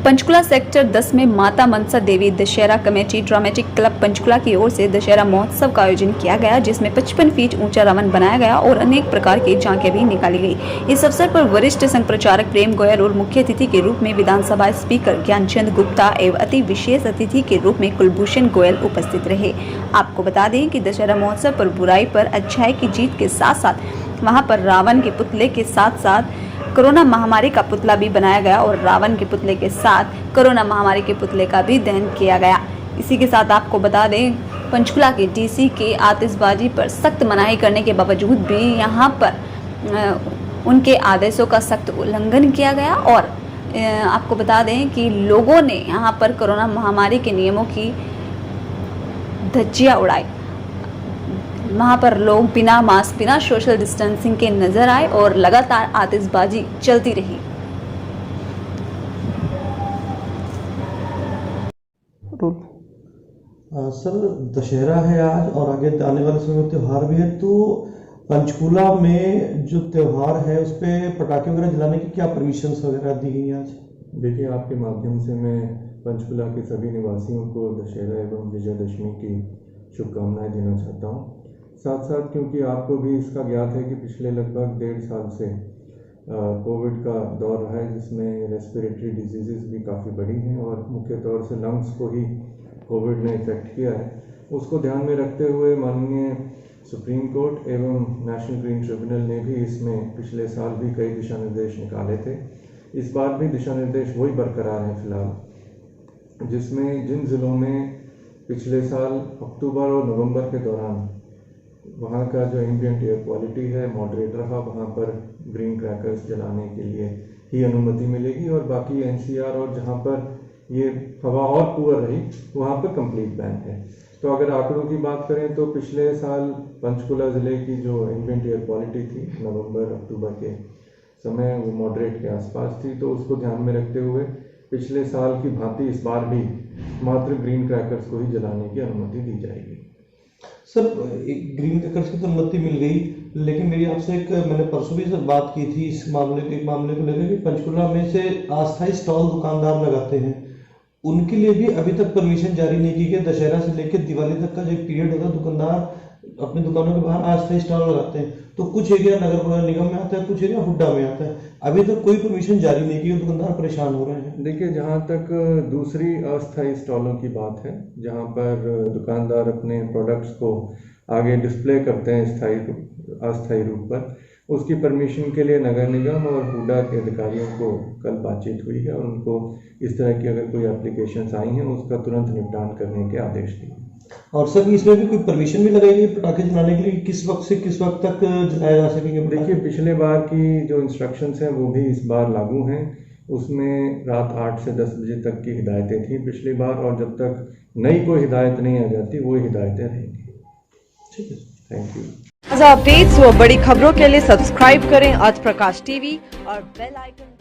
Panchkula sector 10 में Mata Mansa Devi Dussehra committee dramatic club Panchkula की ओर से दशहरा महोत्सव का आयोजन किया गया, जिसमें 55 फीट ऊंचा रावण बनाया गया और अनेक प्रकार की झांकियां भी निकाली गई। इस अवसर पर वरिष्ठ संघ प्रचारक प्रेम गोयल और मुख्य अतिथि के रूप में विधानसभा स्पीकर ज्ञानचंद गुप्ता एवं अति विशेष अतिथि के रूप में कुलभूषण गोयल उपस्थित रहे। आपको बता दें कि दशहरा महोत्सव पर बुराई पर अच्छाई की जीत के साथ साथ वहां पर रावण के पुतले के साथ साथ कोरोना महामारी का पुतला भी बनाया गया और रावण के पुतले के साथ कोरोना महामारी के पुतले का भी दहन किया गया। इसी के साथ आपको बता दें, पंचकुला के डीसी के आतिशबाजी पर सख्त मनाही करने के बावजूद भी यहां पर उनके आदेशों का सख्त उल्लंघन किया गया और आपको बता दें कि लोगों ने यहां पर कोरोना महामारी के नियमों की धज्जियां उड़ाई। वहाँ पर लोग बिना मास्क बिना सोशल डिस्टेंसिंग के नजर आए और लगातार आतिशबाजी चलती रही। सर, दशहरा है आज और आगे आने वाले समय में त्यौहार भी है, तो पंचकुला में जो त्यौहार है उस पर पटाखे वगैरह जलाने की क्या परमिशंस वगैरह दी गई आज? देखिए, आपके माध्यम से मैं पंचकुला के सभी निवासियों को दशहरा एवं विजयदशमी की शुभकामनाएं देना चाहता हूं। साथ साथ क्योंकि आपको भी इसका ज्ञात है कि पिछले लगभग 1.5 साल से कोविड का दौर रहा है, जिसमें रेस्पिरेटरी डिजीज़ भी काफ़ी बढ़ी हैं और मुख्य तौर से लंग्स को ही कोविड ने इफेक्ट किया है। उसको ध्यान में रखते हुए माननीय सुप्रीम कोर्ट एवं नेशनल ग्रीन ट्रिब्यूनल ने भी इसमें पिछले साल भी कई दिशा निर्देश निकाले थे। इस बार भी दिशा निर्देश वही बरकरार हैं फिलहाल, जिसमें जिन ज़िलों में पिछले साल अक्टूबर और नवंबर के दौरान वहाँ का जो एम्बिएंट एयर क्वालिटी है मॉडरेट रहा, वहाँ पर ग्रीन क्रैकर्स जलाने के लिए ही अनुमति मिलेगी और बाकी एनसीआर और जहाँ पर ये हवा और पुअर रही वहाँ पर कंप्लीट बैन है। तो अगर आंकड़ों की बात करें तो पिछले साल पंचकुला ज़िले की जो एम्बिएंट एयर क्वालिटी थी नवंबर अक्टूबर के समय वो मॉडरेट के आसपास थी, तो उसको ध्यान में रखते हुए पिछले साल की भांति इस बार भी मात्र ग्रीन क्रैकर्स को ही जलाने की अनुमति दी जाएगी। सर, ग्रीन क्रैकर्स की तो अनुमति मिल गई, लेकिन मेरी आपसे मैंने परसों भी बात की थी इस मामले को लेकर कि पंचकुला में से अस्थायी स्टॉल दुकानदार लगाते हैं, उनके लिए भी अभी तक परमिशन जारी नहीं की गई। दशहरा से लेकर दिवाली तक का जो एक पीरियड होता है, दुकानदार अपनी दुकानों के बाहर अस्थायी स्टॉल लगाते हैं, तो कुछ एरिया नगर निगम में आता है, कुछ एरिया हुड्डा में आता है। अभी तक कोई परमिशन जारी नहीं की, दुकानदार परेशान हो रहे हैं। देखिए, जहाँ तक दूसरी अस्थायी स्टॉलों की बात है, जहाँ पर दुकानदार अपने प्रोडक्ट्स को आगे डिस्प्ले करते हैं अस्थायी रूप पर, उसकी परमिशन के लिए नगर निगम और हुड्डा के अधिकारियों को कल बातचीत हुई है और उनको इस तरह की अगर कोई एप्लीकेशंस आई हैं उसका तुरंत निपटान करने के आदेश दिए। और सर, इसमें भी कोई परमिशन भी लगाएगी पटाखे जलाने के लिए, किस वक्त से किस वक्त तक जलाया जा सकेंगे? देखिए, पिछले बार की जो इंस्ट्रक्शंस हैं वो भी इस बार लागू हैं। उसमें रात 8 से 10 बजे तक की हिदायतें थी पिछली बार, और जब तक नई कोई हिदायत नहीं आ जाती वो हिदायतें रहेंगी। ठीक है, थैंक यू। ताज़ा अपडेट्स व बड़ी खबरों के लिए सब्सक्राइब करें आज प्रकाश टीवी और बेल आइकन